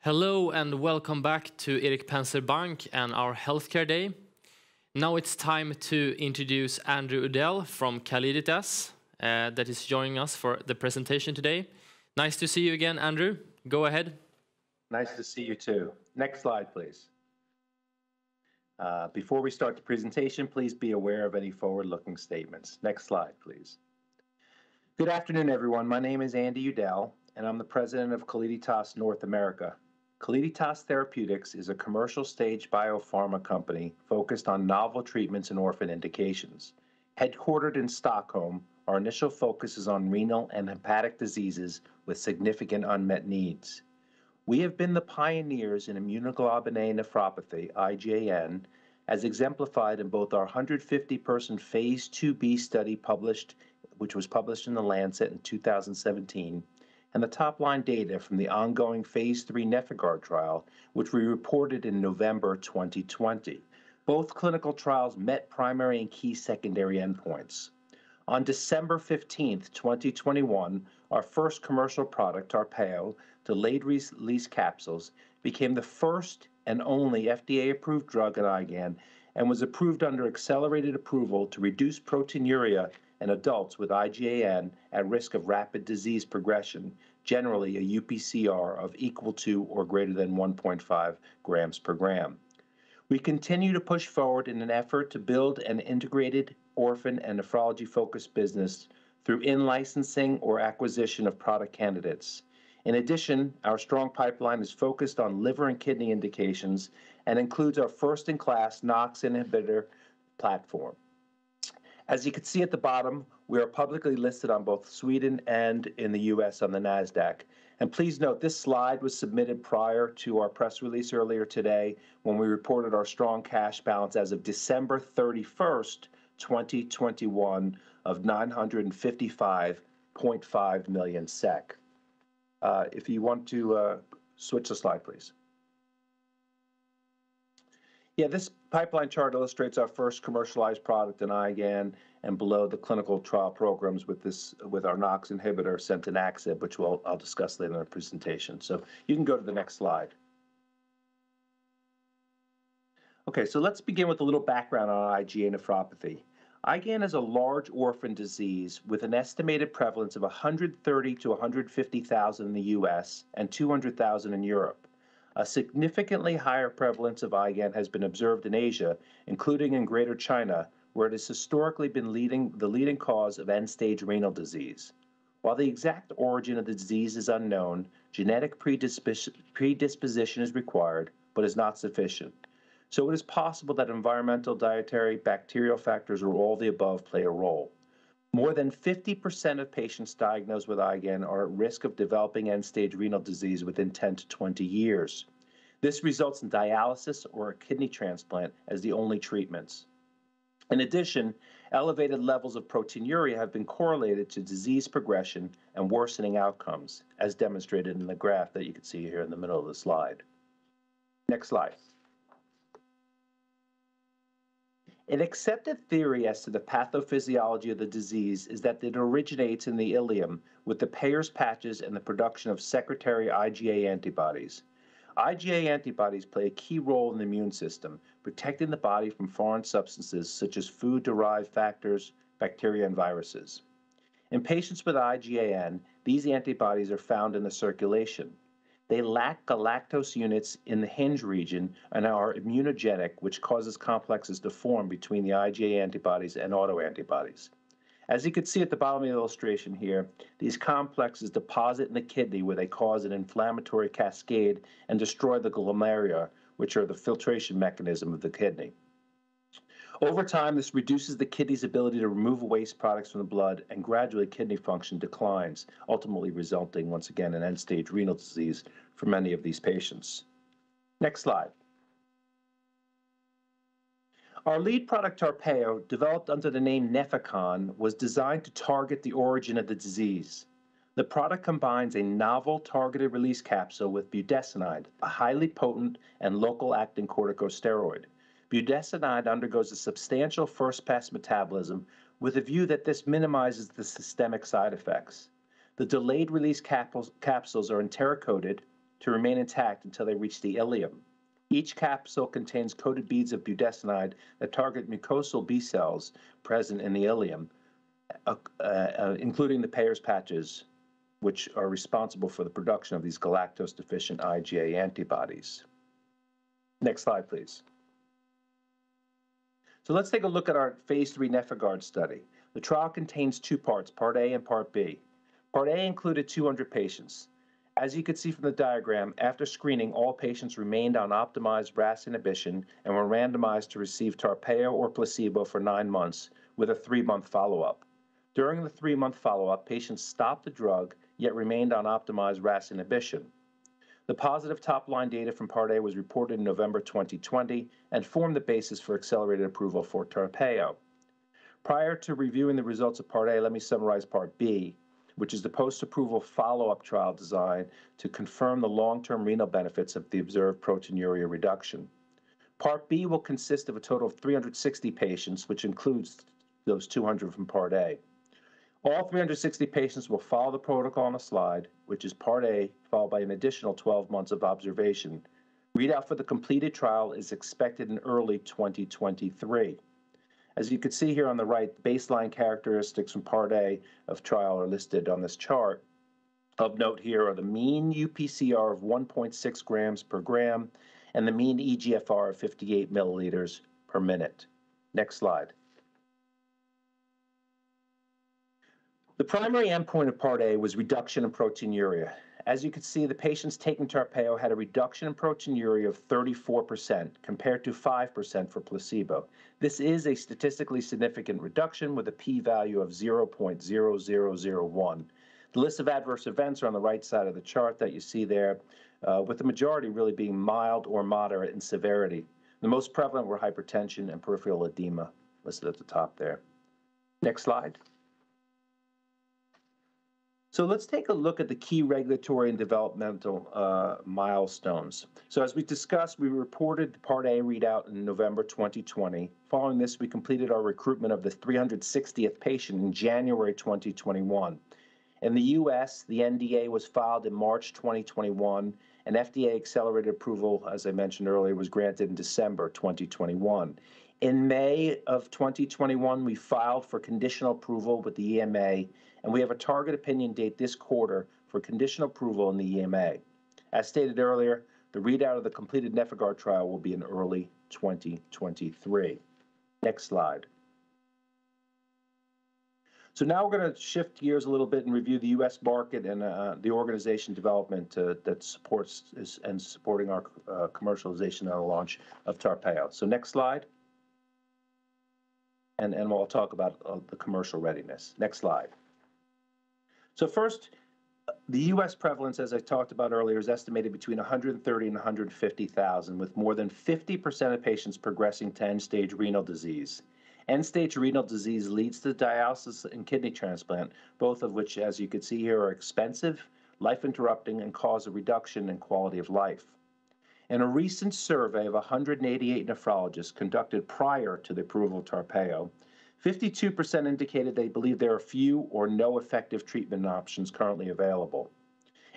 Hello and welcome back to Erik Bank and our Healthcare Day. Now it's time to introduce Andrew Udell from Calliditas that is joining us for the presentation today. Nice to see you again, Andrew. Go ahead. Nice to see you too. Next slide, please. Before we start the presentation, please be aware of any forward-looking statements. Next slide, please. Good afternoon, everyone. My name is Andy Udell, and I'm the president of Calliditas North America. Calliditas Therapeutics is a commercial-stage biopharma company focused on novel treatments and orphan indications. Headquartered in Stockholm, our initial focus is on renal and hepatic diseases with significant unmet needs. We have been the pioneers in immunoglobulin A nephropathy, IgAN, as exemplified in both our 150-person phase 2b study which was published in The Lancet in 2017, and the top-line data from the ongoing phase 3 NefIgArd trial, which we reported in November 2020. Both clinical trials met primary and key secondary endpoints. On December 15, 2021, our first commercial product, Tarpeo, delayed-release capsules, became the first and only FDA-approved drug in IgAN and was approved under accelerated approval to reduce proteinuria in adults with IgAN at risk of rapid disease progression, generally a UPCR of equal to or greater than 1.5 grams per gram. We continue to push forward in an effort to build an integrated orphan and nephrology-focused business through in-licensing or acquisition of product candidates. In addition, our strong pipeline is focused on liver and kidney indications and includes our first-in-class NOX inhibitor platform. As you can see at the bottom, we are publicly listed on both Sweden and in the US on the NASDAQ. And please note, this slide was submitted prior to our press release earlier today when we reported our strong cash balance as of December 31st, 2021 of 955.5 million SEK. If you want to switch the slide, please. Yeah, this pipeline chart illustrates our first commercialized product in IgAN, and below the clinical trial programs with our NOX inhibitor, Setanaxib, which I'll discuss later in the presentation. So you can go to the next slide. Okay, so let's begin with a little background on IgA nephropathy. IgAN is a large orphan disease with an estimated prevalence of 130 to 150,000 in the US and 200,000 in Europe. A significantly higher prevalence of IgAN has been observed in Asia, including in Greater China, where it has historically been the leading cause of end-stage renal disease. While the exact origin of the disease is unknown, genetic predisposition is required, but is not sufficient. So it is possible that environmental, dietary, bacterial factors, or all the above play a role. More than 50% of patients diagnosed with IgAN are at risk of developing end-stage renal disease within 10 to 20 years. This results in dialysis or a kidney transplant as the only treatments. In addition, elevated levels of proteinuria have been correlated to disease progression and worsening outcomes, as demonstrated in the graph that you can see here in the middle of the slide. Next slide. An accepted theory as to the pathophysiology of the disease is that it originates in the ileum with the Peyer's patches and the production of secretory IgA antibodies. IgA antibodies play a key role in the immune system, protecting the body from foreign substances such as food-derived factors, bacteria, and viruses. In patients with IgAN, these antibodies are found in the circulation. They lack galactose units in the hinge region and are immunogenic, which causes complexes to form between the IgA antibodies and autoantibodies. As you can see at the bottom of the illustration here, these complexes deposit in the kidney where they cause an inflammatory cascade and destroy the glomeruli, which are the filtration mechanism of the kidney. Over time, this reduces the kidney's ability to remove waste products from the blood, and gradually kidney function declines, ultimately resulting, once again, in end-stage renal disease for many of these patients. Next slide. Our lead product, Tarpeo, developed under the name Nefecon, was designed to target the origin of the disease. The product combines a novel targeted release capsule with budesonide, a highly potent and local-acting corticosteroid. Budesonide undergoes a substantial first-pass metabolism with a view that this minimizes the systemic side effects. The delayed-release capsules are enteric-coated to remain intact until they reach the ileum. Each capsule contains coated beads of budesonide that target mucosal B cells present in the ileum, including the Peyer's patches, which are responsible for the production of these galactose-deficient IgA antibodies. Next slide, please. So let's take a look at our phase 3 NefIgArd study. The trial contains two parts, Part A and Part B. Part A included 200 patients. As you can see from the diagram, after screening, all patients remained on optimized RAS inhibition and were randomized to receive Tarpeyo or placebo for 9 months with a 3-month follow-up. During the 3-month follow-up, patients stopped the drug, yet remained on optimized RAS inhibition. The positive top-line data from Part A was reported in November 2020 and formed the basis for accelerated approval for Tarpeyo. Prior to reviewing the results of Part A, let me summarize Part B, which is the post-approval follow-up trial designed to confirm the long-term renal benefits of the observed proteinuria reduction. Part B will consist of a total of 360 patients, which includes those 200 from Part A. All 360 patients will follow the protocol on the slide, which is Part A, followed by an additional 12 months of observation. Readout for the completed trial is expected in early 2023. As you can see here on the right, baseline characteristics from Part A of trial are listed on this chart. Of note here are the mean UPCR of 1.6 grams per gram and the mean eGFR of 58 milliliters per minute. Next slide. The primary endpoint of Part A was reduction in proteinuria. As you can see, the patients taking Tarpeyo had a reduction in proteinuria of 34% compared to 5% for placebo. This is a statistically significant reduction with a p-value of 0.0001. The list of adverse events are on the right side of the chart that you see there, with the majority really being mild or moderate in severity. The most prevalent were hypertension and peripheral edema, listed at the top there. Next slide. So let's take a look at the key regulatory and developmental milestones. So as we discussed, we reported the Part A readout in November 2020. Following this, we completed our recruitment of the 360th patient in January 2021. In the U.S., the NDA was filed in March 2021, and FDA accelerated approval, as I mentioned earlier, was granted in December 2021. In May of 2021, we filed for conditional approval with the EMA, and we have a target opinion date this quarter for conditional approval in the EMA. As stated earlier, the readout of the completed NefIgArd trial will be in early 2023. Next slide. So now we're going to shift gears a little bit and review the U.S. market and the organization development that supports and supporting our commercialization and launch of Tarpeyo. So next slide. And we'll talk about the commercial readiness. Next slide. So first, the U.S. prevalence, as I talked about earlier, is estimated between 130 and 150,000, with more than 50% of patients progressing to end-stage renal disease. End-stage renal disease leads to dialysis and kidney transplant, both of which, as you can see here, are expensive, life-interrupting, and cause a reduction in quality of life. In a recent survey of 188 nephrologists conducted prior to the approval of Tarpeyo, 52% indicated they believe there are few or no effective treatment options currently available.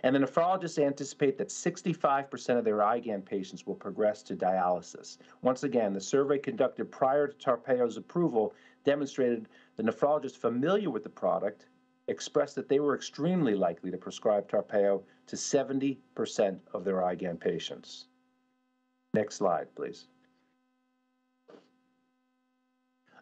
And the nephrologists anticipate that 65% of their IgAN patients will progress to dialysis. Once again, the survey conducted prior to Tarpeyo's approval demonstrated the nephrologists familiar with the product expressed that they were extremely likely to prescribe Tarpeyo to 70% of their IgAN patients. Next slide, please.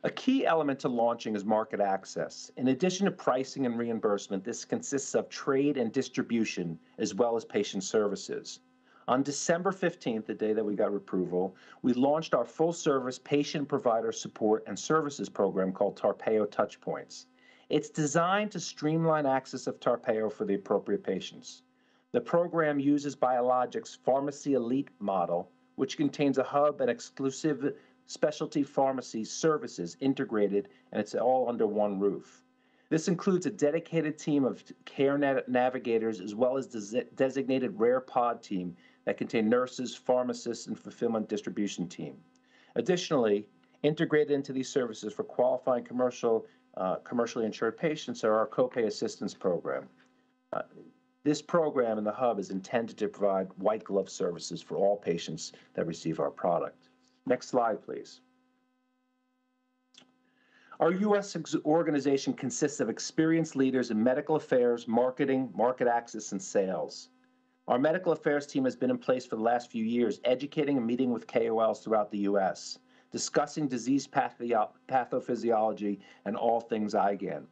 A key element to launching is market access. In addition to pricing and reimbursement, this consists of trade and distribution, as well as patient services. On December 15th, the day that we got approval, we launched our full-service patient provider support and services program called Tarpeyo Touchpoints. It's designed to streamline access of Tarpeyo for the appropriate patients. The program uses Biologic's Pharmacy Elite model, which contains a hub and exclusive specialty pharmacy services integrated, and it's all under one roof. This includes a dedicated team of care navigators as well as designated rare pod team that contain nurses, pharmacists, and fulfillment distribution team. Additionally, integrated into these services for qualifying commercially insured patients are our copay assistance program. This program in the hub is intended to provide white glove services for all patients that receive our product. Next slide, please. Our U.S. organization consists of experienced leaders in medical affairs, marketing, market access, and sales. Our medical affairs team has been in place for the last few years, educating and meeting with KOLs throughout the U.S., discussing disease pathophysiology and all things IgAN.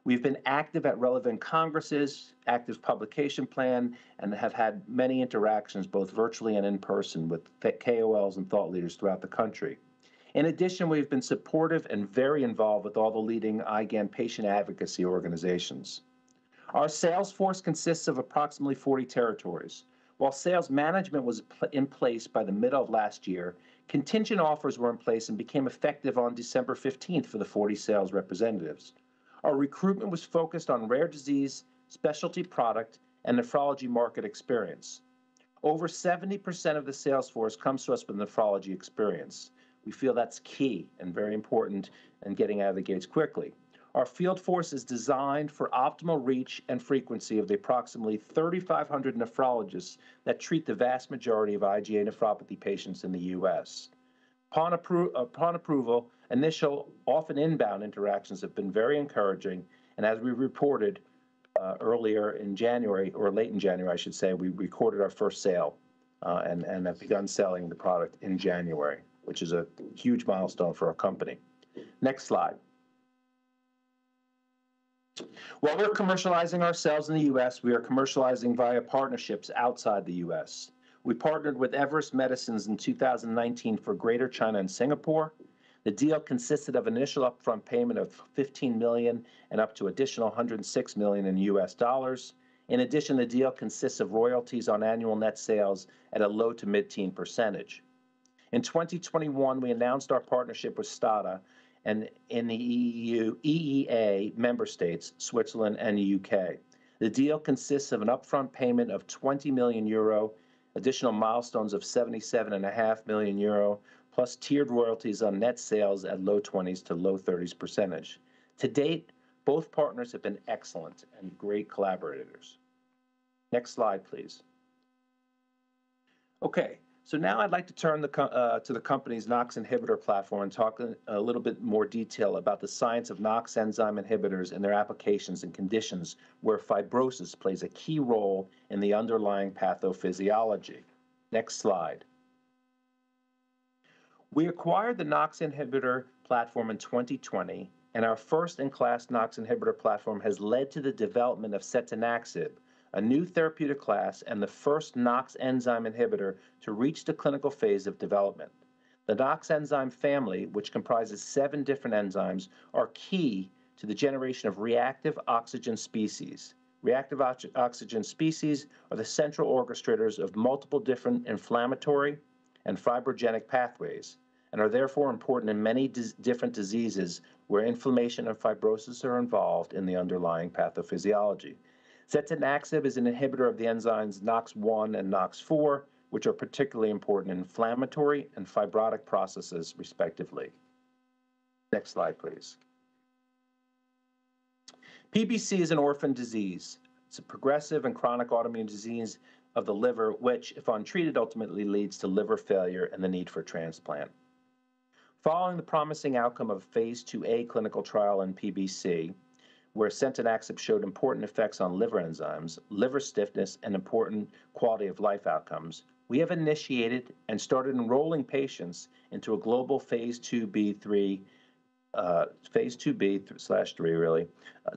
We've been active at relevant congresses, active publication plan, and have had many interactions, both virtually and in person, with KOLs and thought leaders throughout the country. In addition, we've been supportive and very involved with all the leading IgAN patient advocacy organizations. Our sales force consists of approximately 40 territories. While sales management was in place by the middle of last year, contingent offers were in place and became effective on December 15th for the 40 sales representatives. Our recruitment was focused on rare disease, specialty product, and nephrology market experience. Over 70% of the sales force comes to us with nephrology experience. We feel that's key and very important in getting out of the gates quickly. Our field force is designed for optimal reach and frequency of the approximately 3,500 nephrologists that treat the vast majority of IgA nephropathy patients in the U.S. Upon approval, initial, often inbound interactions have been very encouraging, and as we reported earlier in January, or late in January, I should say, we recorded our first sale and have begun selling the product in January, which is a huge milestone for our company. Next slide. While we're commercializing ourselves in the U.S., we are commercializing via partnerships outside the U.S. We partnered with Everest Medicines in 2019 for Greater China and Singapore. The deal consisted of initial upfront payment of $15 million and up to additional $106 million in U.S. dollars. In addition, the deal consists of royalties on annual net sales at a low to mid-teen percentage. In 2021, we announced our partnership with STADA and in the EEA member states, Switzerland and the UK. The deal consists of an upfront payment of 20 million euro, additional milestones of 77.5 million euro, plus tiered royalties on net sales at low 20s to low 30s percentage. To date, both partners have been excellent and great collaborators. Next slide, please. Okay. So now I'd like to turn to the company's NOX inhibitor platform and talk a little bit more detail about the science of NOX enzyme inhibitors and their applications in conditions where fibrosis plays a key role in the underlying pathophysiology. Next slide. We acquired the NOX inhibitor platform in 2020, and our first-in-class NOX inhibitor platform has led to the development of Setanaxib, a new therapeutic class and the first NOX enzyme inhibitor to reach the clinical phase of development. The NOX enzyme family, which comprises 7 different enzymes, are key to the generation of reactive oxygen species. Reactive oxygen species are the central orchestrators of multiple different inflammatory and fibrogenic pathways, and are therefore important in many different diseases where inflammation and fibrosis are involved in the underlying pathophysiology. Setanaxib is an inhibitor of the enzymes NOX1 and NOX4, which are particularly important in inflammatory and fibrotic processes, respectively. Next slide, please. PBC is an orphan disease. It's a progressive and chronic autoimmune disease of the liver, which, if untreated, ultimately leads to liver failure and the need for transplant. Following the promising outcome of a phase 2A clinical trial in PBC, where Setanaxib showed important effects on liver enzymes, liver stiffness, and important quality of life outcomes, we have initiated and started enrolling patients into a global phase 2B/3,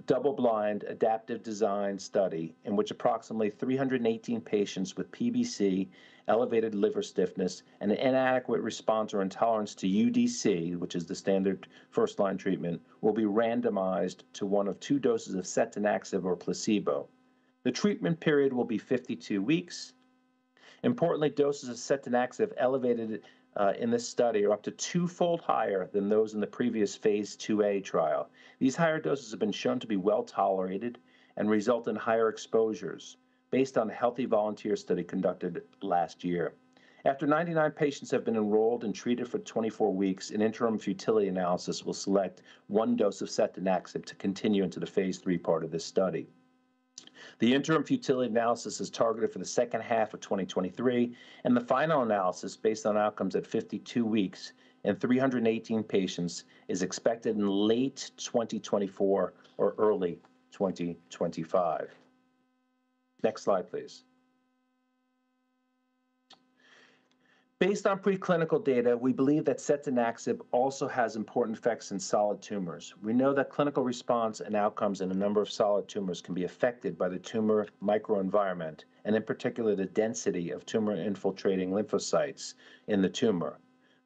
double-blind adaptive design study in which approximately 318 patients with PBC, elevated liver stiffness, and an inadequate response or intolerance to UDC, which is the standard first-line treatment, will be randomized to one of 2 doses of Setanaxib or placebo. The treatment period will be 52 weeks. Importantly, doses of Setanaxib elevated in this study are up to 2-fold higher than those in the previous phase 2A trial. These higher doses have been shown to be well tolerated and result in higher exposures, based on a healthy volunteer study conducted last year. After 99 patients have been enrolled and treated for 24 weeks, an interim futility analysis will select 1 dose of Setanaxib to continue into the phase 3 part of this study. The interim futility analysis is targeted for the second half of 2023, and the final analysis, based on outcomes at 52 weeks and 318 patients, is expected in late 2024 or early 2025. Next slide, please. Based on preclinical data, we believe that Setanaxib also has important effects in solid tumors. We know that clinical response and outcomes in a number of solid tumors can be affected by the tumor microenvironment, and in particular, the density of tumor-infiltrating lymphocytes in the tumor.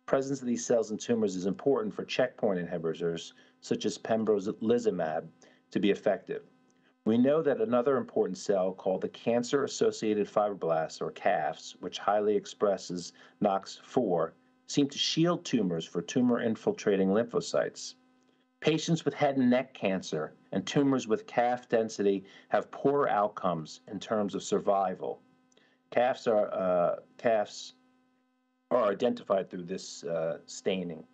Presence of these cells in tumors is important for checkpoint inhibitors, such as pembrolizumab, to be effective. We know that another important cell called the cancer-associated fibroblasts, or CAFs, which highly expresses NOX4, seem to shield tumors for tumor-infiltrating lymphocytes. Patients with head and neck cancer and tumors with CAF density have poor outcomes in terms of survival. CAFs are identified through this staining.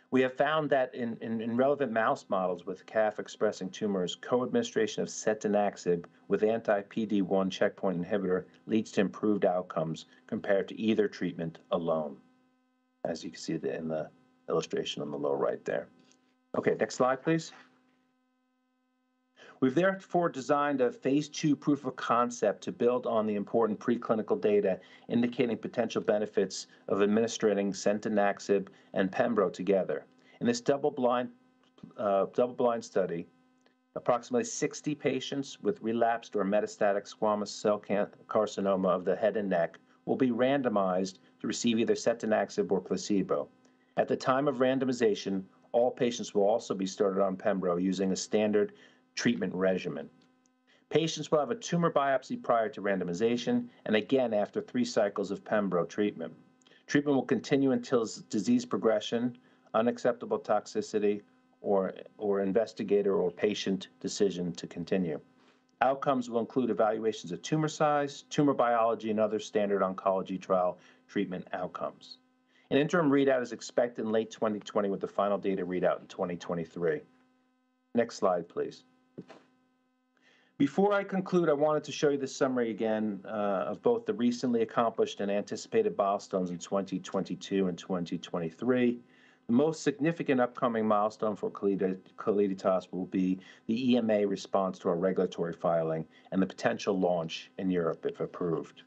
We have found that in relevant mouse models with CAF-expressing tumors, co-administration of Setanaxib with anti-PD-1 checkpoint inhibitor leads to improved outcomes compared to either treatment alone, as you can see in the illustration on the lower right there. Okay, next slide, please. We've therefore designed a phase 2 proof of concept to build on the important preclinical data indicating potential benefits of administering Setanaxib and Pembro together. In this double-blind study, approximately 60 patients with relapsed or metastatic squamous cell carcinoma of the head and neck will be randomized to receive either Setanaxib or placebo. At the time of randomization, all patients will also be started on Pembro using a standard treatment regimen. Patients will have a tumor biopsy prior to randomization and again after 3 cycles of Pembro treatment. Treatment will continue until disease progression, unacceptable toxicity, or investigator or patient decision to continue. Outcomes will include evaluations of tumor size, tumor biology, and other standard oncology trial treatment outcomes. An interim readout is expected in late 2020 with the final data readout in 2023. Next slide, please. Before I conclude, I wanted to show you the summary again of both the recently accomplished and anticipated milestones in 2022 and 2023. The most significant upcoming milestone for Calliditas will be the EMA response to our regulatory filing and the potential launch in Europe if approved.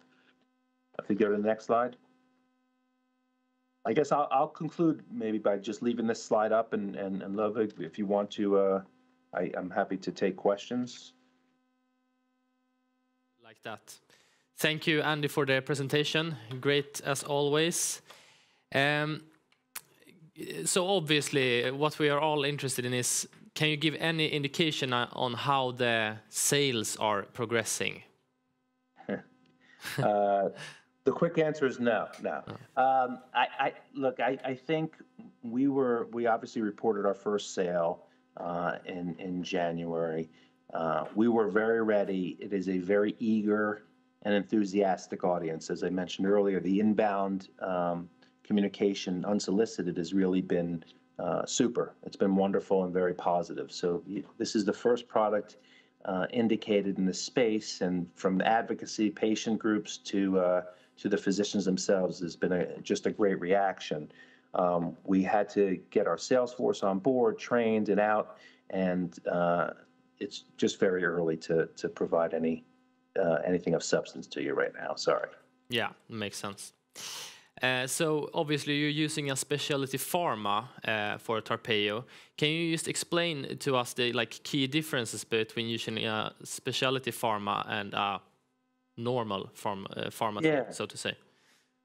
If we go to the next slide. I guess I'll conclude maybe by just leaving this slide up, and Ludwig, if you want to, I'm happy to take questions. Like that. Thank you, Andy, for the presentation. Great as always. So obviously, what we are all interested in is, can you give any indication on how the sales are progressing? The quick answer is no. I think we obviously reported our first sale in January. We were very ready. It is a very eager and enthusiastic audience. As I mentioned earlier, the inbound communication, unsolicited, has really been super. It's been wonderful and very positive. So this is the first product indicated in this space, and from advocacy, patient groups to the physicians themselves, there's been just a great reaction. We had to get our sales force on board, trained and out, and it's just very early to provide anything of substance to you right now. Sorry. Yeah, makes sense. So obviously you're using a specialty pharma for Tarpeyo. Can you just explain to us the key differences between using a specialty pharma and a normal pharma, so to say?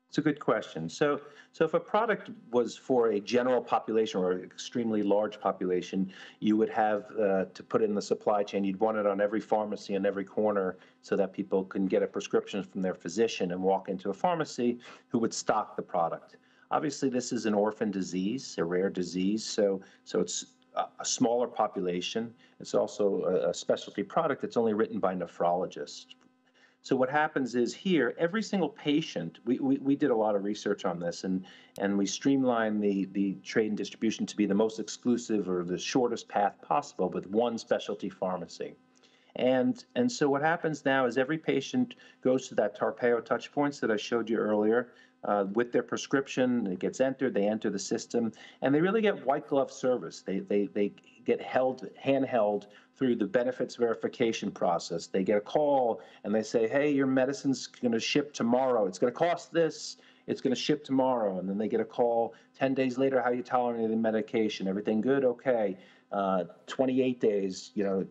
It's a good question. So if a product was for a general population or an extremely large population, you would have to put it in the supply chain. You'd want it on every pharmacy in every corner so that people can get a prescription from their physician and walk into a pharmacy who would stock the product. Obviously, this is an orphan disease, a rare disease, so it's a smaller population. It's also a specialty product that's only written by nephrologists. So what happens is here, every single patient, we did a lot of research on this, and we streamlined the trade and distribution to be the most exclusive or the shortest path possible with one specialty pharmacy. And so what happens now is every patient goes to that Tarpeo touch points that I showed you earlier with their prescription. It gets entered, they enter the system, and they really get white glove service. They get handheld through the benefits verification process. They get a call and they say, hey, your medicine's going to ship tomorrow. It's going to cost this. It's going to ship tomorrow. And then they get a call 10 days later, how are you tolerating the medication? Everything good? Okay. 28 days, your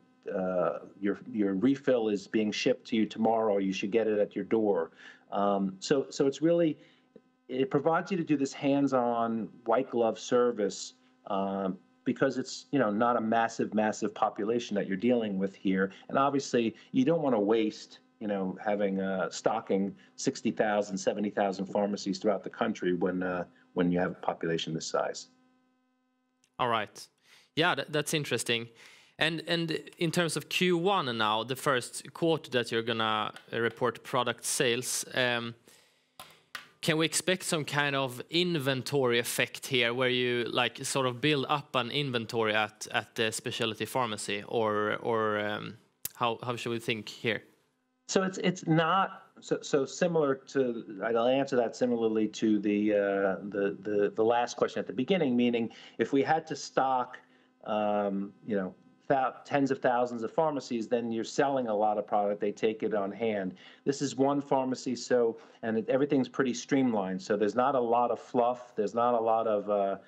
refill is being shipped to you tomorrow. You should get it at your door. So it's really, it provides you to do this hands-on white glove service because it's not a massive population that you're dealing with here, and obviously you don't want to waste having stocking 60,000, 70,000 pharmacies throughout the country when you have a population this size. All right, yeah, that's interesting. And in terms of Q1 now, the first quarter that you're gonna report product sales. Can we expect some kind of inventory effect here, where you like sort of build up an inventory at the specialty pharmacy, or how should we think here? So it's not so similar to. I'll answer that similarly to the last question at the beginning, meaning if we had to stock, tens of thousands of pharmacies, then you're selling a lot of product. They take it on hand. This is one pharmacy, and everything's pretty streamlined. So there's not a lot of fluff. There's not a lot of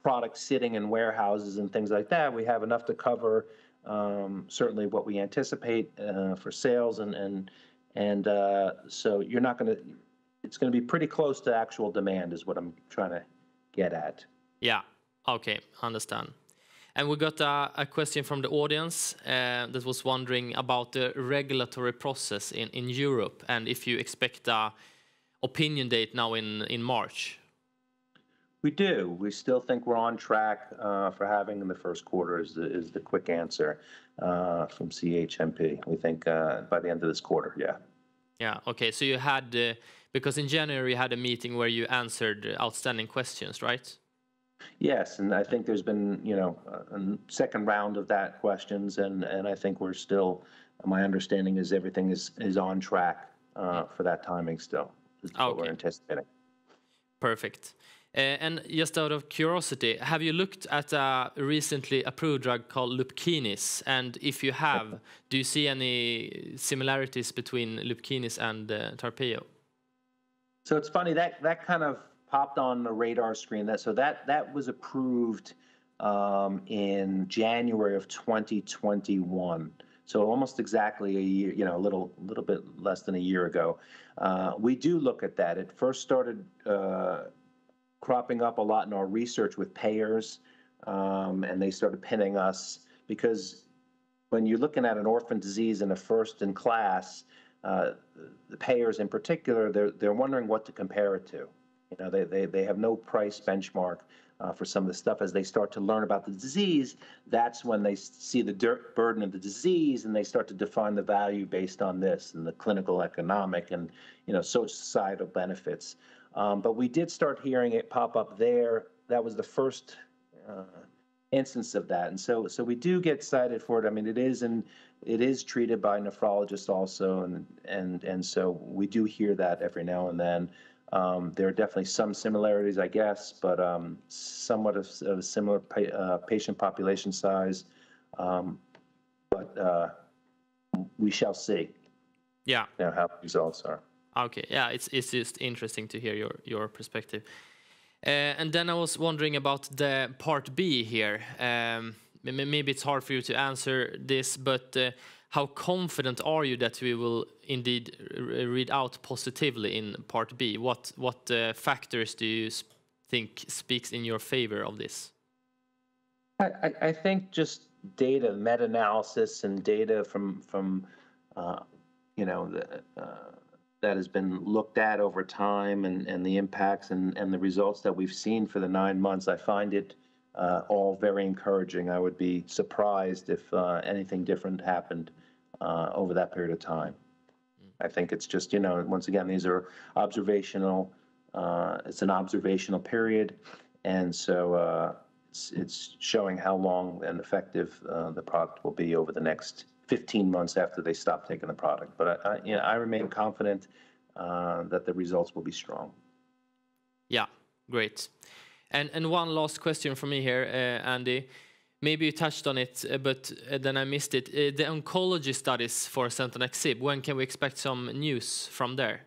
product sitting in warehouses and things like that. We have enough to cover certainly what we anticipate for sales, and so you're not going to. It's going to be pretty close to actual demand, is what I'm trying to get at. Yeah. Okay. Understand. And we got a question from the audience that was wondering about the regulatory process in Europe, and if you expect a opinion date now in March. We do. We still think we're on track for having in the first quarter is the quick answer from CHMP. We think by the end of this quarter, yeah. Yeah, okay. So you had, because in January you had a meeting where you answered outstanding questions, right? Yes, and I think there's been, a second round of that questions, and I think we're still, my understanding is everything is on track for that timing still. Is what we're anticipating. Perfect. And just out of curiosity, have you looked at a recently approved drug called Lupkynis? And if you have, do you see any similarities between Lupkynis and Tarpeo? So it's funny, that kind of popped on the radar screen. That was approved in January of 2021. So almost exactly a year, a little bit less than a year ago. We do look at that. It first started cropping up a lot in our research with payers, and they started pinning us because when you're looking at an orphan disease and a first in class, the payers in particular, they're wondering what to compare it to. They have no price benchmark for some of the stuff. As they start to learn about the disease, that's when they see the burden of the disease, and they start to define the value based on this and the clinical, economic, and societal benefits. But we did start hearing it pop up there. That was the first instance of that, and so we do get cited for it. I mean, it is treated by nephrologists also, and so we do hear that every now and then. There are definitely some similarities, I guess, but somewhat of a similar patient population size. But we shall see. Yeah. How the results are. Okay. Yeah, it's just interesting to hear your perspective. And then I was wondering about the part B here. Maybe it's hard for you to answer this, but how confident are you that we will indeed read out positively in part B? What factors do you think speaks in your favor of this? I think just data, meta-analysis, and data from that has been looked at over time, and the impacts and the results that we've seen for the 9 months. I find it all very encouraging. I would be surprised if anything different happened over that period of time. I think it's just, once again, these are observational. It's an observational period, and so it's showing how long and effective the product will be over the next 15 months after they stop taking the product. But I remain confident that the results will be strong. Yeah, great. And one last question from me here, Andy. Maybe you touched on it, but then I missed it. The oncology studies for Setanaxib, when can we expect some news from there?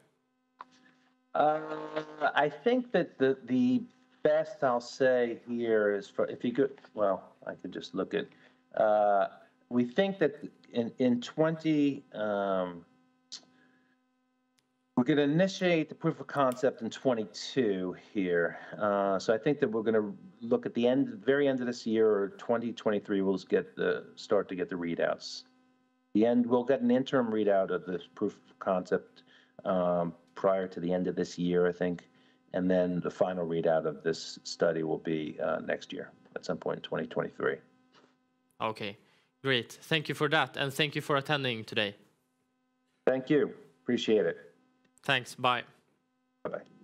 I think that the best I'll say here is, if you could, well, I could just look at, we think that in 20, we're going to initiate the proof of concept in 22 here. So I think that we're going to look at the very end of this year, or 2023, we'll start to get the readouts. We'll get an interim readout of this proof of concept prior to the end of this year, I think. And then the final readout of this study will be next year, at some point in 2023. Okay, great. Thank you for that, and thank you for attending today. Thank you. Appreciate it. Thanks. Bye. Bye-bye.